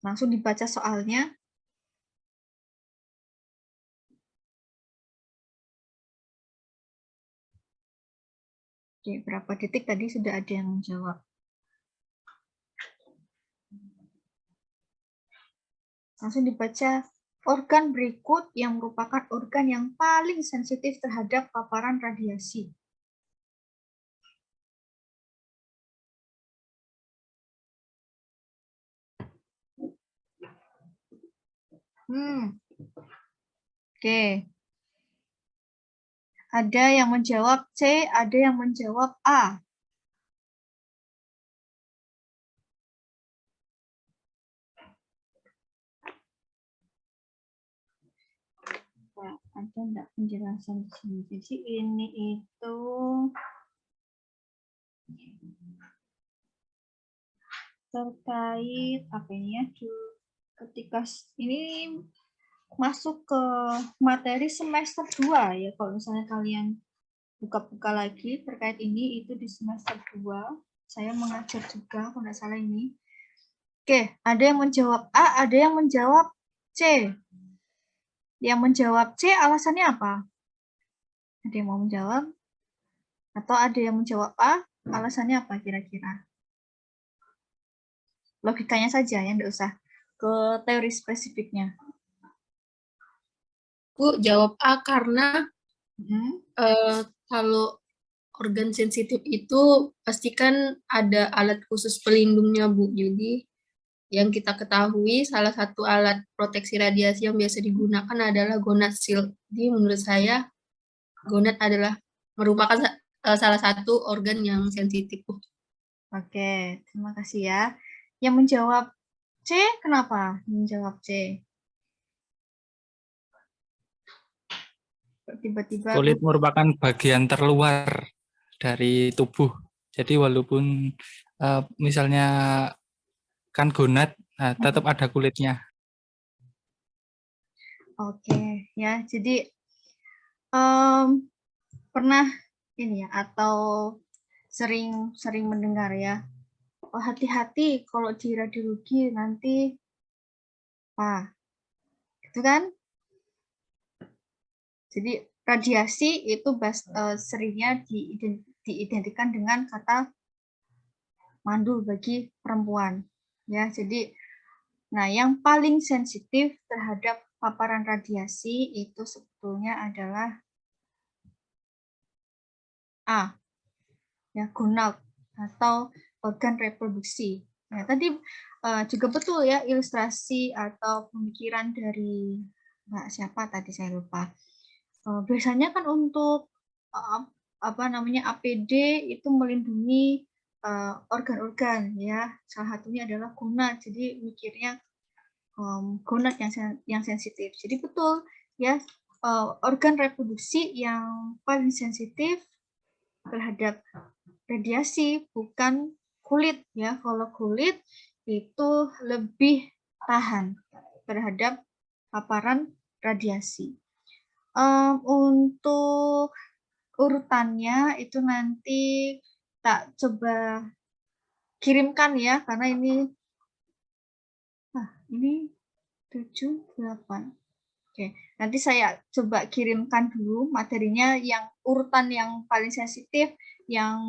Langsung dibaca soalnya. Oke, berapa detik tadi sudah ada yang menjawab. Langsung dibaca. Organ berikut yang merupakan organ yang paling sensitif terhadap paparan radiasi. Oke. Ada yang menjawab C, ada yang menjawab A. Ada enggak penjelasan di sini? Jadi ini itu terkait apa ini ya? Ketika ini masuk ke materi semester 2 ya. Kalau misalnya kalian buka-buka lagi terkait ini, itu di semester 2. Saya mengajar juga, kalau nggak salah ini. Oke, ada yang menjawab A, ada yang menjawab C. Yang menjawab C alasannya apa? Ada yang mau menjawab? Atau ada yang menjawab A, alasannya apa kira-kira? Logikanya saja, ya, nggak usah ke teori spesifiknya. Bu, jawab A karena kalau organ sensitif itu pastikan ada alat khusus pelindungnya, Bu. Jadi yang kita ketahui salah satu alat proteksi radiasi yang biasa digunakan adalah gonad shield. Jadi menurut saya gonad adalah merupakan salah satu organ yang sensitif, Bu. Oke, terima kasih ya. Yang menjawab C, kenapa menjawab C? Tiba-tiba kulit merupakan bagian terluar dari tubuh. Jadi walaupun misalnya kan gonad, nah, tetap ada kulitnya. Oke, ya. Jadi pernah ini ya, atau sering mendengar ya, oh, hati-hati kalau di radiologi nanti gitu kan? Jadi radiasi itu seringnya diidentikan dengan kata mandul bagi perempuan. Ya, jadi nah yang paling sensitif terhadap paparan radiasi itu sebetulnya adalah A, ya, gonad atau organ reproduksi. Nah, tadi juga betul ya ilustrasi atau pemikiran dari Mbak siapa tadi saya lupa. Biasanya kan untuk apa namanya APD itu melindungi organ-organ ya. Salah satunya adalah gonad. Jadi mikirnya gonad yang sensitif. Jadi betul ya, organ reproduksi yang paling sensitif terhadap radiasi bukan kulit ya. Kalau kulit itu lebih tahan terhadap paparan radiasi. Untuk urutannya itu nanti tak coba kirimkan ya, karena ini 7, 8. Oke, nanti saya coba kirimkan dulu materinya yang urutan yang paling sensitif, yang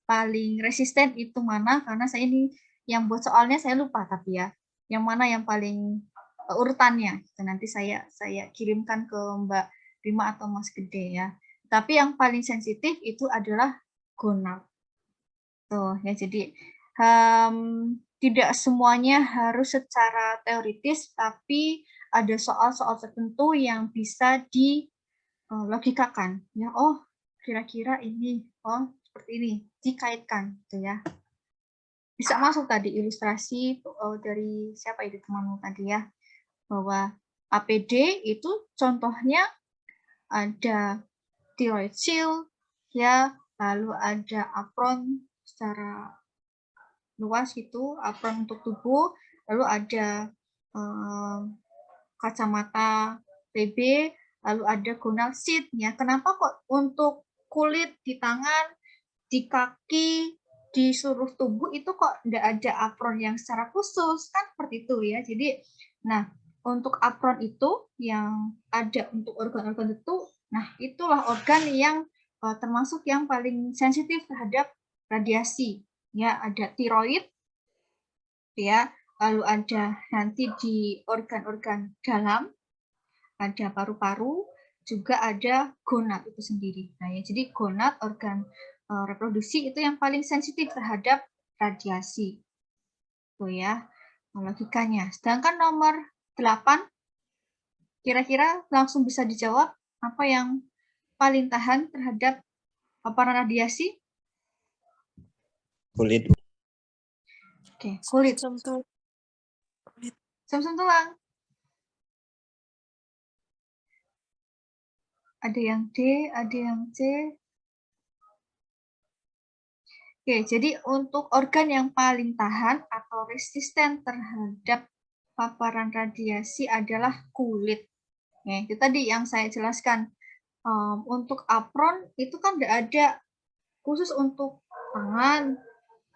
paling resisten itu mana, karena saya ini yang buat soalnya saya lupa tapi ya, yang mana yang paling urutannya. Nanti saya kirimkan ke Mbak Rima atau Mas Gede ya. Tapi yang paling sensitif itu adalah gonad. Tuh ya, jadi tidak semuanya harus secara teoritis, tapi ada soal-soal tertentu yang bisa dilogikakan. Ya, oh kira-kira ini, oh seperti ini, dikaitkan, gitu ya. Bisa masuk tadi ilustrasi dari siapa itu temanmu tadi ya, bahwa APD itu contohnya ada thyroid shield, ya, lalu ada apron secara luas itu, apron untuk tubuh, lalu ada kacamata PB, lalu ada gonal sheet ya. Kenapa kok untuk kulit di tangan, di kaki, di seluruh tubuh itu kok tidak ada apron yang secara khusus, kan seperti itu ya. Jadi, nah untuk apron itu yang ada untuk organ-organ tertentu, nah itulah organ yang termasuk yang paling sensitif terhadap radiasi. Ya, ada tiroid, ya, lalu ada nanti di organ-organ dalam, ada paru-paru, juga ada gonad itu sendiri. Nah, ya, jadi gonad organ reproduksi itu yang paling sensitif terhadap radiasi. Tuh ya, logikanya. Sedangkan nomor 8, kira-kira langsung bisa dijawab apa yang paling tahan terhadap paparan radiasi? Kulit. Oke, kulit. Sum-sum tulang. Ada yang D, ada yang C. Oke, jadi untuk organ yang paling tahan atau resisten terhadap paparan radiasi adalah kulit. Ya, itu tadi yang saya jelaskan. Untuk apron itu kan tidak ada khusus untuk tangan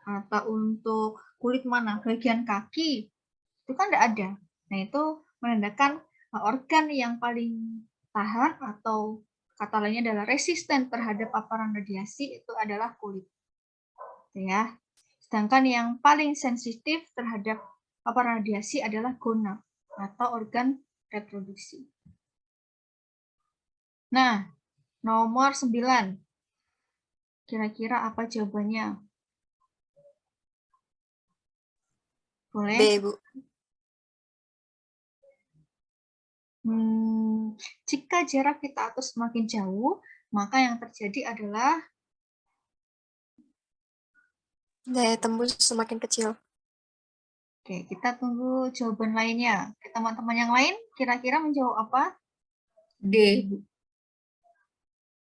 atau untuk kulit mana, bagian kaki. Itu kan tidak ada. Nah, itu menandakan organ yang paling tahan atau kata lainnya adalah resisten terhadap paparan radiasi itu adalah kulit. Ya. Sedangkan yang paling sensitif terhadap paparan radiasi adalah gonad atau organ reproduksi. Nah, nomor 9. Kira-kira apa jawabannya? Boleh? B, Bu. Jika jarak kita atur semakin jauh, maka yang terjadi adalah Daya tembus semakin kecil. Oke, kita tunggu jawaban lainnya. Teman-teman yang lain kira-kira menjawab apa? D, Bu.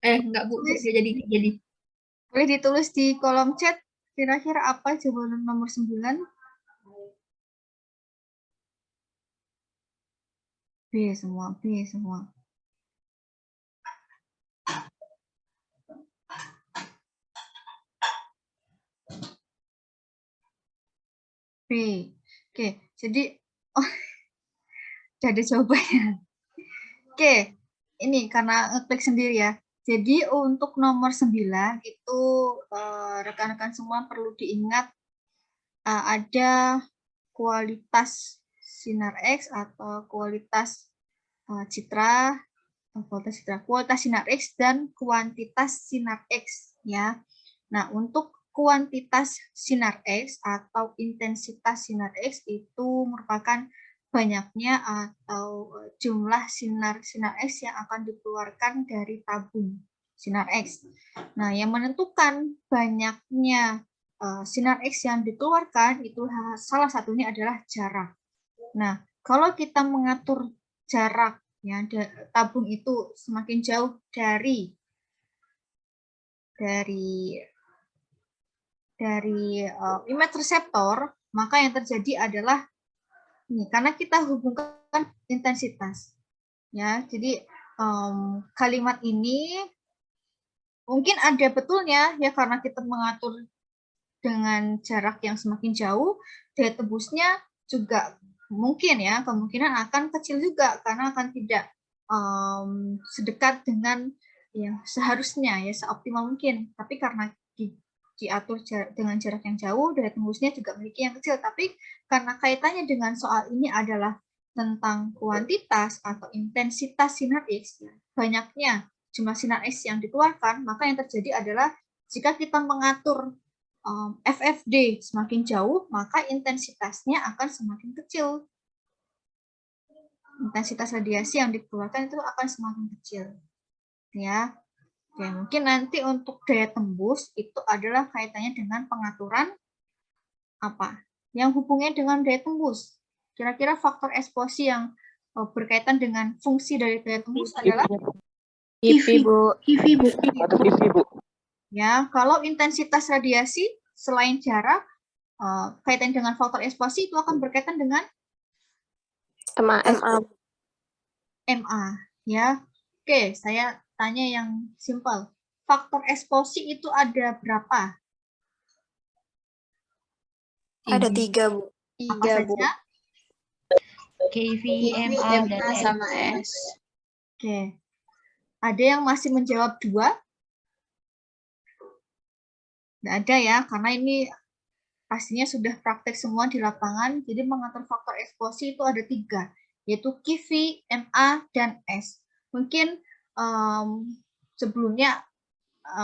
Enggak, Bu. Jadi. Boleh ditulis di kolom chat kira-kira apa jawaban nomor 9? B semua, B semua. B. Oke, jadi udah ada jawabannya. Oke, ini karena ngeklik sendiri ya. Jadi untuk nomor 9 itu rekan-rekan semua perlu diingat ada kualitas sinar X atau kualitas citra, kualitas sinar X dan kuantitas sinar X ya. Nah, untuk kuantitas sinar X atau intensitas sinar X itu merupakan banyaknya atau jumlah sinar X yang akan dikeluarkan dari tabung sinar X. Nah, yang menentukan banyaknya sinar X yang dikeluarkan itu salah satunya adalah jarak. Nah, kalau kita mengatur jarak ya tabung itu semakin jauh dari image reseptor, maka yang terjadi adalah ini karena kita hubungkan intensitas ya. Jadi kalimat ini mungkin ada betulnya ya karena kita mengatur dengan jarak yang semakin jauh, daya tembusnya juga mungkin ya kemungkinan akan kecil juga karena akan tidak sedekat dengan yang seharusnya ya seoptimal mungkin. Tapi karena diatur dengan jarak yang jauh, daya tembusnya juga memiliki yang kecil. Tapi karena kaitannya dengan soal ini adalah tentang kuantitas atau intensitas sinar X, ya, banyaknya jumlah sinar X yang dikeluarkan, maka yang terjadi adalah jika kita mengatur FFD semakin jauh, maka intensitasnya akan semakin kecil. Intensitas radiasi yang dikeluarkan itu akan semakin kecil. Ya. Oke, mungkin nanti untuk daya tembus itu adalah kaitannya dengan pengaturan apa? Yang hubungannya dengan daya tembus. Kira-kira faktor eksposi yang berkaitan dengan fungsi dari daya tembus adalah IV, Bu. IV, Bu. Bu. Ya, kalau intensitas radiasi selain jarak kaitan dengan faktor eksposi itu akan berkaitan dengan MAF. MA, ya. Oke, saya tanya yang simpel. Faktor eksposi itu ada berapa? Ada 3, Bu. Apa saja? KV, KV, MA, dan MA, S. sama S. Oke. Ada yang masih menjawab 2? Nggak ada ya, karena ini pastinya sudah praktek semua di lapangan. Jadi mengatur faktor eksposi itu ada 3, yaitu KV, MA, dan S. Mungkin sebelumnya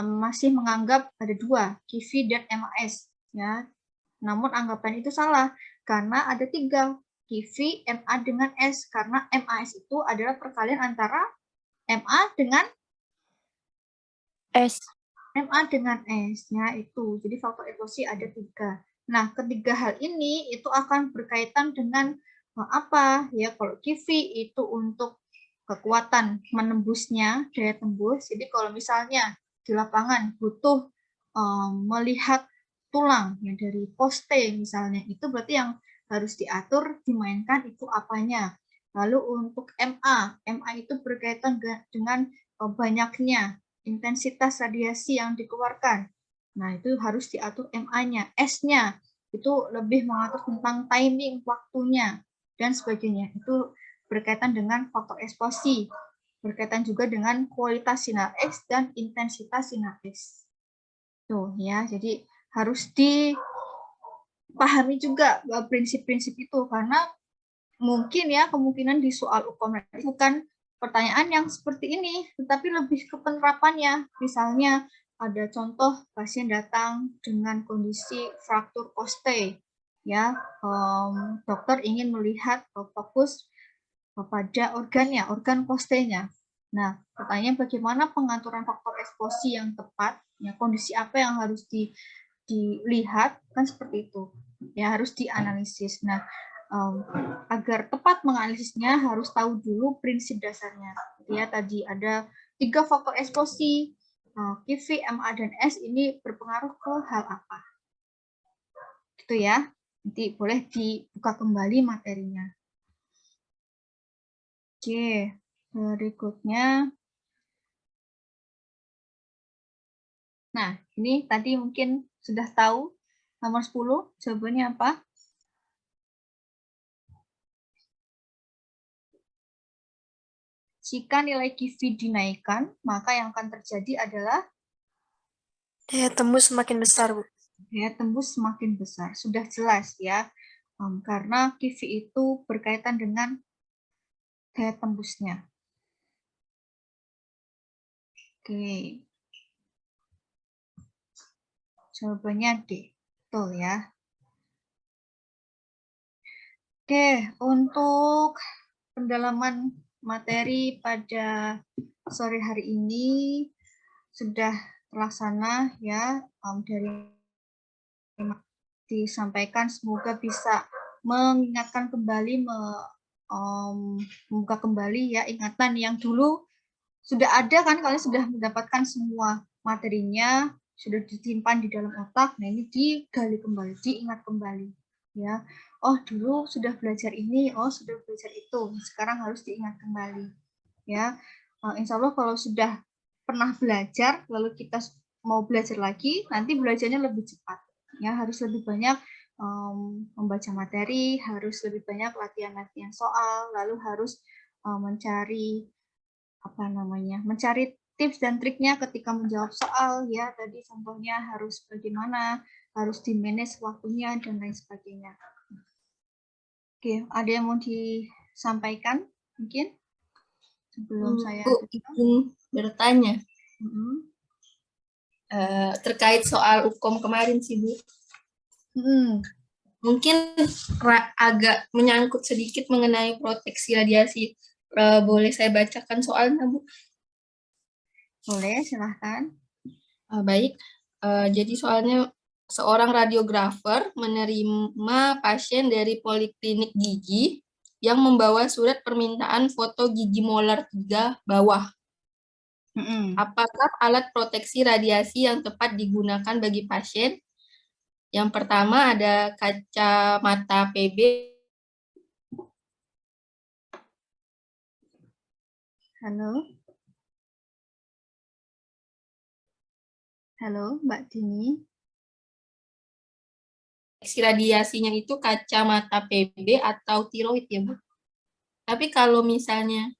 masih menganggap ada 2, KV dan MAS. Ya. Namun anggapan itu salah, karena ada 3, KV, MA dengan S. Karena MAS itu adalah perkalian antara MA dengan S. MA dengan S, ya itu. Jadi faktor eksposi ada 3. Nah, ketiga hal ini itu akan berkaitan dengan apa? Ya, kalau KV itu untuk kekuatan menembusnya, daya tembus. Jadi kalau misalnya di lapangan butuh melihat tulang ya dari poste misalnya, itu berarti yang harus diatur, dimainkan itu apanya. Lalu untuk MA itu berkaitan dengan banyaknya intensitas radiasi yang dikeluarkan. Nah, itu harus diatur MA-nya. S-nya itu lebih mengatur tentang timing, waktunya, dan sebagainya. Itu berkaitan dengan faktor eksposi. Berkaitan juga dengan kualitas sinar X dan intensitas sinar X. Tuh ya, jadi harus dipahami juga prinsip-prinsip itu, karena mungkin ya kemungkinan di soal UKM bukan pertanyaan yang seperti ini, tetapi lebih ke penerapannya. Misalnya ada contoh pasien datang dengan kondisi fraktur koste, ya dokter ingin melihat fokus pada organnya, organ kostenya. Nah, pertanyaan bagaimana pengaturan faktor eksposi yang tepat, ya kondisi apa yang harus dilihat, kan seperti itu. Ya harus dianalisis. Nah, agar tepat menganalisisnya harus tahu dulu prinsip dasarnya. Ya, tadi ada 3 faktor eksposi, KV, MA, dan S ini berpengaruh ke hal apa. Gitu ya. Nanti boleh dibuka kembali materinya. Oke, berikutnya. Nah, ini tadi mungkin sudah tahu nomor 10, jawabannya apa? Jika nilai KV dinaikkan, maka yang akan terjadi adalah Daya tembus semakin besar, Bu. daya tembus semakin besar. Sudah jelas ya, karena KV itu berkaitan dengan daya tembusnya. Oke. Jawabannya D. Betul ya. Oke, untuk pendalaman materi pada sore hari ini sudah terlaksana ya, dari disampaikan, semoga bisa mengingatkan kembali, membuka kembali ya ingatan yang dulu sudah ada kan, kalian sudah mendapatkan semua materinya, sudah disimpan di dalam otak. Nah, ini digali kembali, diingat kembali ya. Oh, dulu sudah belajar ini, oh sudah belajar itu, sekarang harus diingat kembali ya. Insya Allah kalau sudah pernah belajar lalu kita mau belajar lagi, nanti belajarnya lebih cepat ya. Harus lebih banyak membaca materi, harus lebih banyak latihan-latihan soal, lalu harus mencari mencari tips dan triknya ketika menjawab soal ya. Tadi contohnya harus bagaimana, harus di-manage waktunya dan lain sebagainya. Oke, ada yang mau disampaikan mungkin sebelum saya Bu, izin bertanya. Terkait soal UKOM kemarin sih, Bu. Mungkin agak menyangkut sedikit mengenai proteksi radiasi. Boleh saya bacakan soalnya, Bu? Boleh, silahkan. Baik, jadi soalnya seorang radiografer menerima pasien dari poliklinik gigi yang membawa surat permintaan foto gigi molar 3 bawah. Apakah alat proteksi radiasi yang tepat digunakan bagi pasien? Yang pertama ada kacamata PB. Halo. Halo, Mbak Dini. radiasinya itu kacamata PB atau tiroid ya, Bu. Tapi kalau misalnya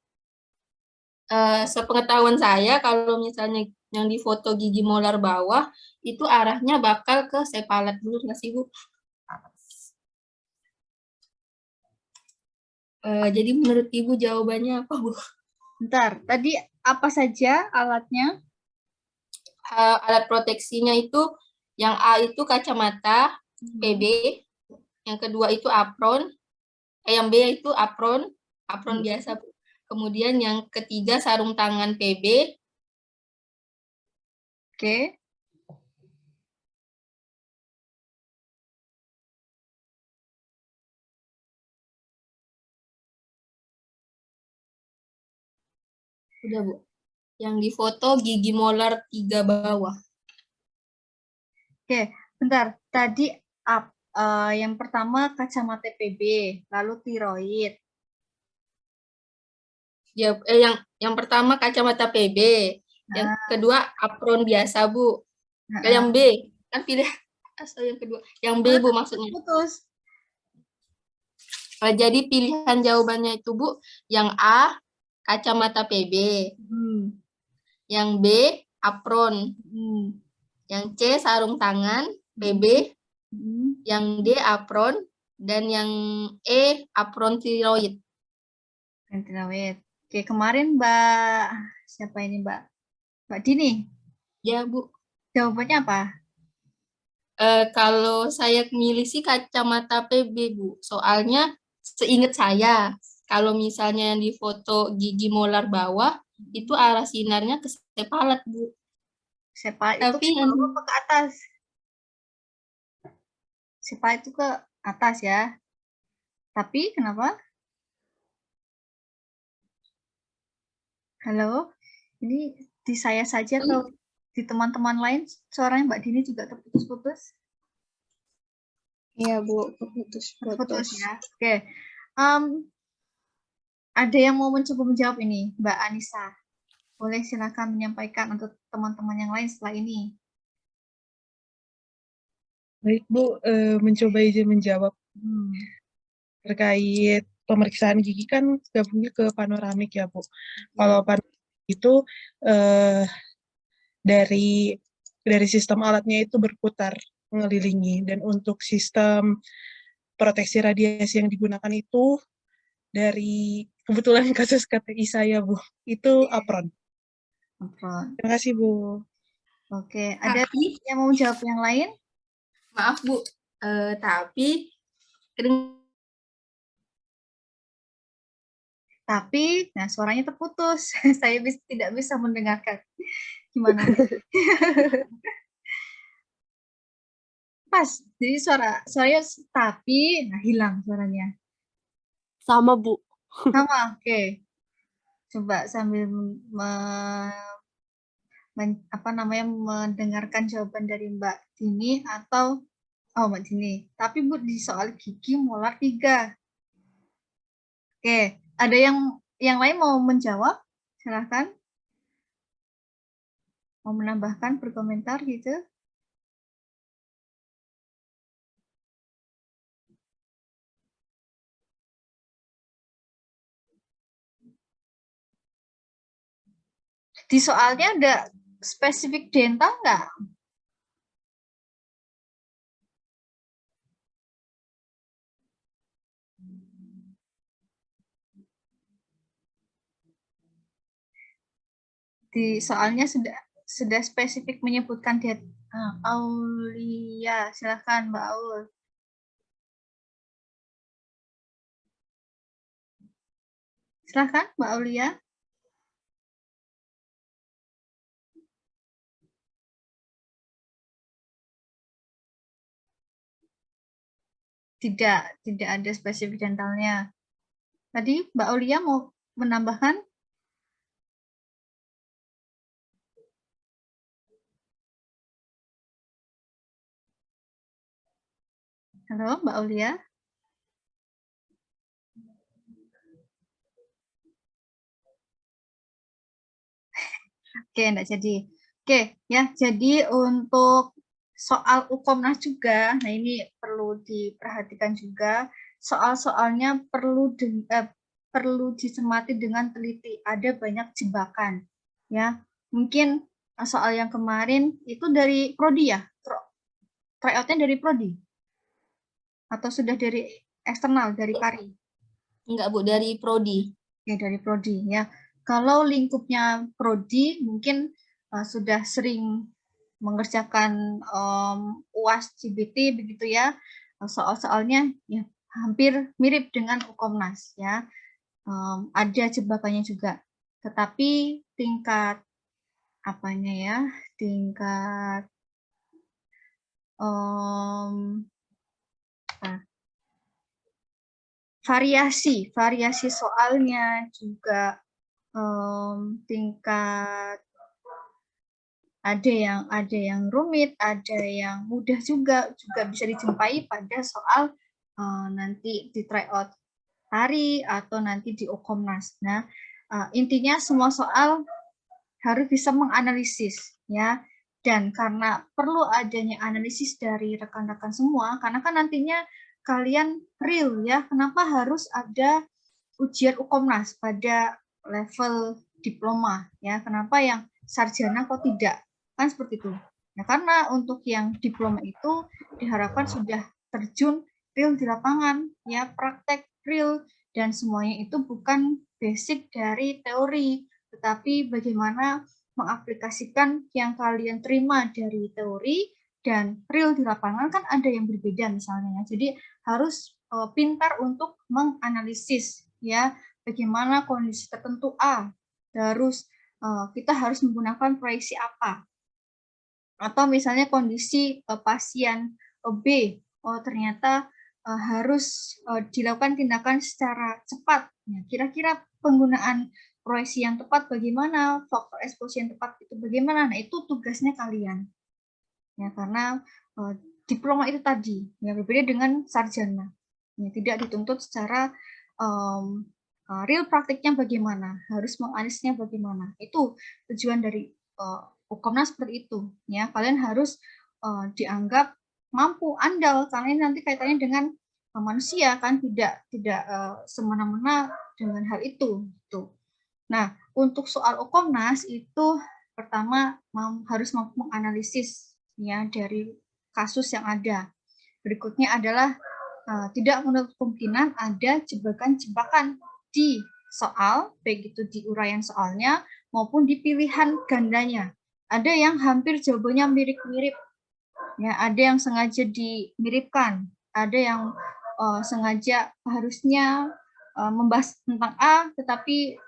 sepengetahuan saya, kalau misalnya yang di foto gigi molar bawah, itu arahnya bakal ke sepalat dulu nggak sih, Bu? Jadi menurut Ibu jawabannya apa, Bu? Bentar, tadi apa saja alatnya? Alat proteksinya itu, yang A itu kacamata PB, yang kedua itu apron, yang B itu apron biasa, Bu. Kemudian yang ketiga sarung tangan PB. Oke. Udah, Bu. Yang di foto gigi molar 3 bawah. Oke, bentar. Tadi yang pertama kacamata PB, lalu tiroid. Ya, yang pertama kacamata PB, yang kedua apron biasa, Bu. Yang B, kan pilih asal yang kedua. Yang B, Bu, maksudnya. Putus. Jadi pilihan jawabannya itu, Bu, yang A kacamata PB, yang B apron, yang C sarung tangan PB, yang D apron, dan yang E apron tiroid. Tiroid. Oke, kemarin Mbak siapa ini Mbak? Mbak Dini. Ya, Bu. Jawabannya apa? Kalau saya milih sih kacamata PB, Bu. Soalnya seingat saya, kalau misalnya yang di foto gigi molar bawah, itu arah sinarnya ke sepalat, Bu. Sepalat itu Tapi ke bawah apa ke atas? Sepalat itu ke atas ya. Tapi kenapa? Halo? Ini di saya saja atau di teman-teman lain suaranya Mbak Dini juga terputus-putus? Iya, Bu, putus ya. Oke. Ada yang mau mencoba menjawab ini, Mbak Anissa. Boleh silakan menyampaikan untuk teman-teman yang lain setelah ini. Baik, Bu, mencoba izin menjawab terkait pemeriksaan gigi kan gabungnya ke panoramik ya, Bu. Kalau panoramik itu dari sistem alatnya itu berputar mengelilingi, dan untuk sistem proteksi radiasi yang digunakan itu dari kebetulan kasus KTI saya, Bu, itu apron. Terima kasih, Bu. Oke, ada yang mau jawab yang lain? Maaf, Bu, tapi, nah suaranya terputus. Saya tidak bisa mendengarkan. Gimana? Pas, jadi suaranya tapi, nah hilang suaranya. Sama, Bu. Sama, oke. Coba sambil mendengarkan jawaban dari Mbak Dini atau Mbak Dini. Tapi Bu di soal gigi molar 3. Oke, ada yang lain mau menjawab? Silahkan. Mau menambahkan, berkomentar gitu? Di soalnya ada spesifik dental nggak? Di soalnya sudah spesifik menyebutkan dia. Aulia, silahkan Mbak Aul. Silahkan Mbak Aulia. Tidak ada spesifik dentalnya. Tadi Mbak Aulia mau menambahkan? Halo, Mbak Aulia. Oke, enggak jadi. Oke, ya. Jadi untuk soal Ukomnas juga. Nah, ini perlu diperhatikan juga. Soal-soalnya perlu dicermati dengan teliti. Ada banyak jebakan, ya. Mungkin soal yang kemarin itu dari prodi ya, tryout-nya dari prodi atau sudah dari eksternal dari Pari? Enggak, Bu, dari prodi. Ya, dari prodi ya. Kalau lingkupnya prodi mungkin sudah sering mengerjakan UAS CBT begitu ya. Soal-soalnya ya hampir mirip dengan Ukomnas ya. Ada jebakannya juga. Tetapi tingkat apanya ya? Tingkat variasi soalnya juga tingkat ada yang rumit, ada yang mudah juga bisa dijumpai pada soal nanti di tryout hari atau nanti di Ukomnas. Nah, intinya semua soal harus bisa menganalisis ya. Dan karena perlu adanya analisis dari rekan-rekan semua, karena kan nantinya kalian real ya, kenapa harus ada ujian Ukomnas pada level diploma ya, kenapa yang sarjana kok tidak, kan seperti itu ya. Karena untuk yang diploma itu diharapkan sudah terjun real di lapangan ya, praktek real, dan semuanya itu bukan basic dari teori, tetapi bagaimana mengaplikasikan yang kalian terima dari teori dan real di lapangan, kan ada yang berbeda misalnya ya. Jadi harus pintar untuk menganalisis ya, bagaimana kondisi tertentu A, terus kita harus menggunakan proyeksi apa, atau misalnya kondisi pasien B, ternyata harus dilakukan tindakan secara cepat. Nah, kira-kira penggunaan proyeksi yang tepat bagaimana, faktor eksposisi yang tepat itu bagaimana. Nah, itu tugasnya kalian ya, karena diploma itu tadi ya berbeda dengan sarjana ya, tidak dituntut secara real praktiknya bagaimana, harus menganalisisnya bagaimana. Itu tujuan dari Ukomnas seperti itu ya, kalian harus dianggap mampu, andal, karena nanti kaitannya dengan manusia kan, tidak semena-mena dengan hal itu gitu. Nah, untuk soal Ukomnas itu pertama harus mampu menganalisis ya dari kasus yang ada. Berikutnya adalah tidak menutup kemungkinan ada jebakan-jebakan di soal, baik itu di uraian soalnya maupun di pilihan gandanya. Ada yang hampir jawabannya mirip-mirip, ya, ada yang sengaja dimiripkan, ada yang sengaja harusnya membahas tentang A, tetapi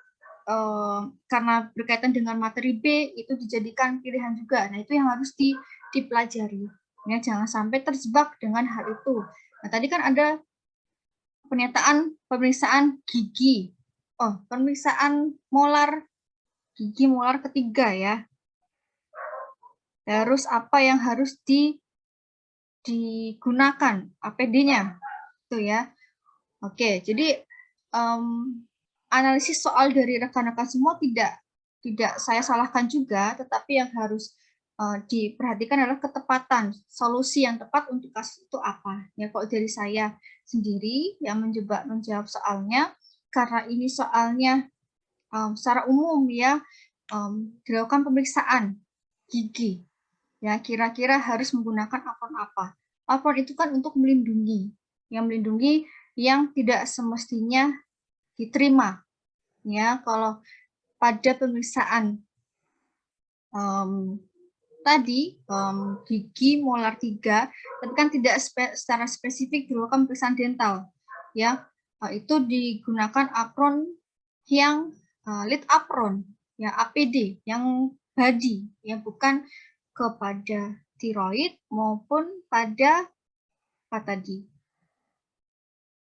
karena berkaitan dengan materi B itu dijadikan pilihan juga. Nah, itu yang harus dipelajari. Ya, jangan sampai terjebak dengan hal itu. Nah, tadi kan ada pemeriksaan gigi. Pemeriksaan molar, gigi molar ketiga ya. Terus apa yang harus digunakan APD-nya, itu ya. Oke, jadi analisis soal dari rekan-rekan semua tidak saya salahkan juga, tetapi yang harus diperhatikan adalah ketepatan solusi yang tepat untuk kasus itu apa. Ya, kalau dari saya sendiri yang menjawab soalnya, karena ini soalnya secara umum ya, dilakukan pemeriksaan gigi. Ya, kira-kira harus menggunakan apron apa? Apron itu kan untuk melindungi yang tidak semestinya diterima. Ya, kalau pada pemeriksaan tadi gigi molar 3, tapi kan tidak secara spesifik dilakukan pemeriksaan dental. Ya, itu digunakan apron yang lead apron, ya APD, yang body, yang bukan kepada tiroid maupun pada apa tadi?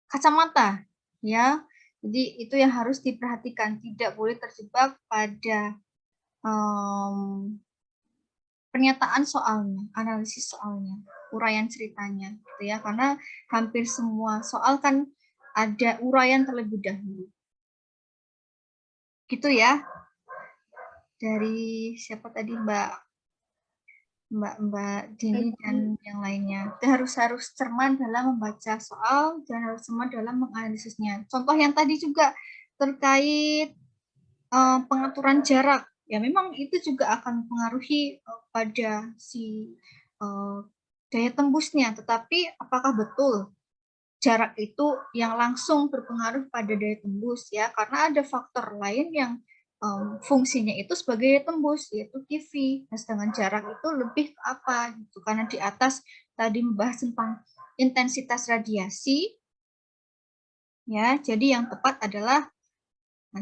Kacamata, ya. Jadi itu yang harus diperhatikan, tidak boleh terjebak pada pernyataan soalnya, analisis soalnya, uraian ceritanya, gitu ya. Karena hampir semua soal kan ada uraian terlebih dahulu. Gitu ya. Dari siapa tadi, Mbak Mbak Dini dan yang lainnya. Kita harus cermat dalam membaca soal dan harus cermat dalam menganalisisnya. Contoh yang tadi juga terkait pengaturan jarak. Ya memang itu juga akan mempengaruhi pada si daya tembusnya. Tetapi apakah betul jarak itu yang langsung berpengaruh pada daya tembus ya? Karena ada faktor lain yang fungsinya itu sebagai tembus, yaitu QV. Nah, sedangkan jarak itu lebih ke apa gitu, karena di atas tadi membahas tentang intensitas radiasi ya. Jadi yang tepat adalah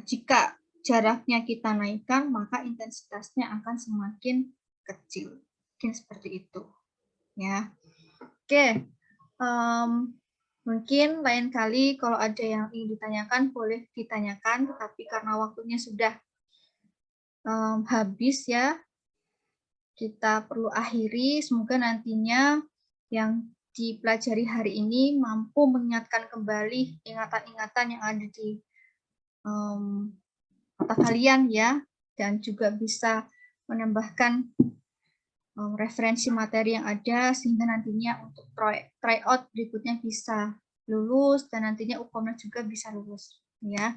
jika jaraknya kita naikkan, maka intensitasnya akan semakin kecil. Mungkin seperti itu ya. Oke, mungkin lain kali kalau ada yang ingin ditanyakan boleh ditanyakan, tetapi karena waktunya sudah habis ya, kita perlu akhiri. Semoga nantinya yang dipelajari hari ini mampu mengingatkan kembali ingatan-ingatan yang ada di otak kalian ya, dan juga bisa menambahkan referensi materi yang ada sehingga nantinya untuk tryout berikutnya bisa lulus dan nantinya UKOMNAS juga bisa lulus ya.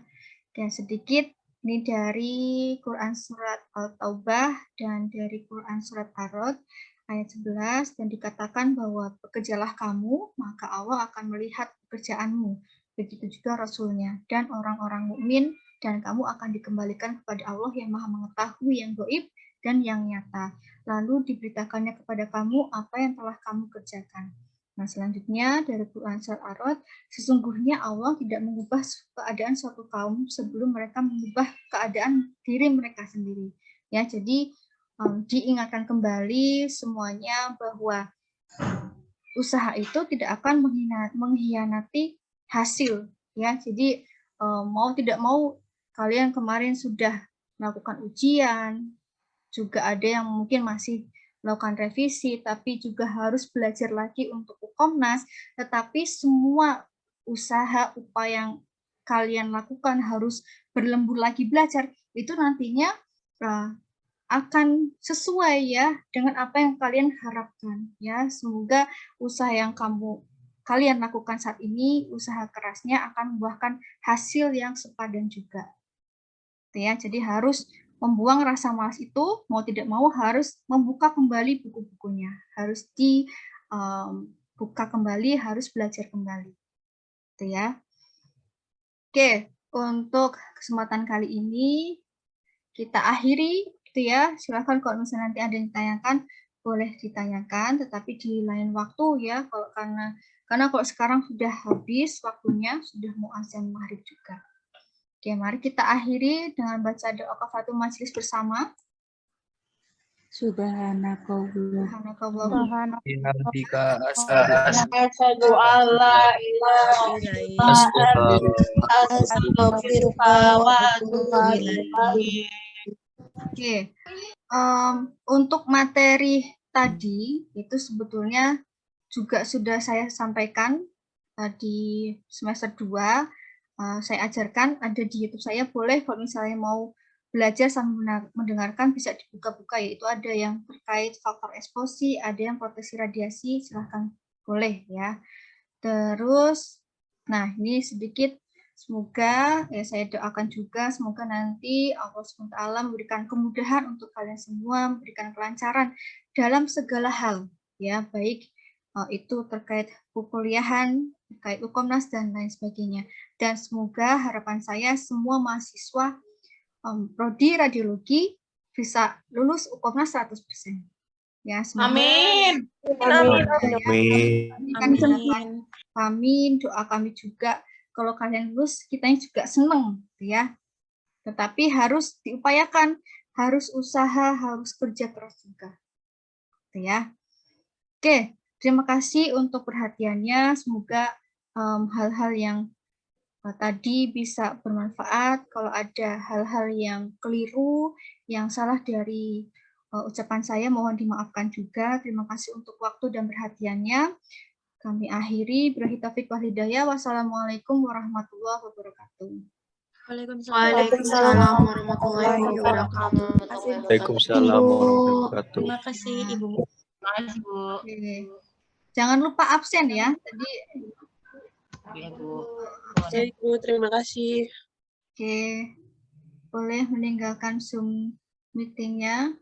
Dan sedikit ini dari Quran Surat Al-Taubah dan dari Quran Surat Ar-Rod ayat 11, dan dikatakan bahwa bekerjalah kamu, maka Allah akan melihat pekerjaanmu. Begitu juga Rasulnya dan orang-orang mukmin, dan kamu akan dikembalikan kepada Allah yang Maha Mengetahui yang gaib dan yang nyata. Lalu diberitakannya kepada kamu apa yang telah kamu kerjakan. Nah, selanjutnya dari Quran Surat Ar-Rod, sesungguhnya Allah tidak mengubah keadaan suatu kaum sebelum mereka mengubah keadaan diri mereka sendiri. Ya, jadi diingatkan kembali semuanya bahwa usaha itu tidak akan mengkhianati hasil. Ya, jadi mau tidak mau kalian kemarin sudah melakukan ujian, juga ada yang mungkin masih melakukan revisi, tapi juga harus belajar lagi untuk UKOMNAS, tetapi semua usaha, upaya yang kalian lakukan harus berlembur lagi belajar, itu nantinya akan sesuai ya dengan apa yang kalian harapkan ya. Semoga usaha yang kalian lakukan saat ini, usaha kerasnya akan membuahkan hasil yang sepadan juga. Ya, jadi harus membuang rasa malas itu, mau tidak mau harus membuka kembali buku-bukunya, harus dibuka kembali, harus belajar kembali, gitu ya. Oke, untuk kesempatan kali ini kita akhiri, gitu ya. Silakan kalau misalnya nanti ada yang ditanyakan, boleh ditanyakan, tetapi di lain waktu ya, karena kalau sekarang sudah habis waktunya, sudah mau azan maghrib juga. Oke, mari kita akhiri dengan baca doa kafaratul majelis bersama. Subhanakallah. Bika Asyhadu alla ilaha Oke, untuk materi tadi itu sebetulnya juga sudah saya sampaikan di semester 2. Saya ajarkan ada di YouTube saya, boleh kalau misalnya mau belajar sambil mendengarkan bisa dibuka-buka, yaitu ada yang terkait faktor eksposi, ada yang proteksi radiasi, silahkan boleh ya. Terus, nah ini sedikit, semoga ya saya doakan juga, semoga nanti Allah SWT memberikan kemudahan untuk kalian semua, memberikan kelancaran dalam segala hal, ya baik itu terkait perkuliahan, terkait UKOMNAS dan lain sebagainya. Dan semoga harapan saya semua mahasiswa prodi radiologi bisa lulus UKOMNAS 100%. Ya, semoga. Amin. Amin. Amin. Amin. Doa kami juga kalau kalian lulus, kita juga senang, ya. Tetapi harus diupayakan, harus usaha, harus kerja keras juga, ya. Oke. Terima kasih untuk perhatiannya. Semoga hal-hal yang tadi bisa bermanfaat. Kalau ada hal-hal yang keliru, yang salah dari ucapan saya, mohon dimaafkan juga. Terima kasih untuk waktu dan perhatiannya. Kami akhiri. Billahi taufiq wal hidayah. Wassalamualaikum warahmatullahi wabarakatuh. Waalaikumsalam warahmatullahi wabarakatuh. Waalaikumsalam warahmatullahi wabarakatuh. Terima kasih Ibu. Makasih, Bu. Oke. Jangan lupa absen ya. Tadi Iya, Bu. Baik, Bu. Terima kasih. oke. Boleh meninggalkan Zoom meetingnya.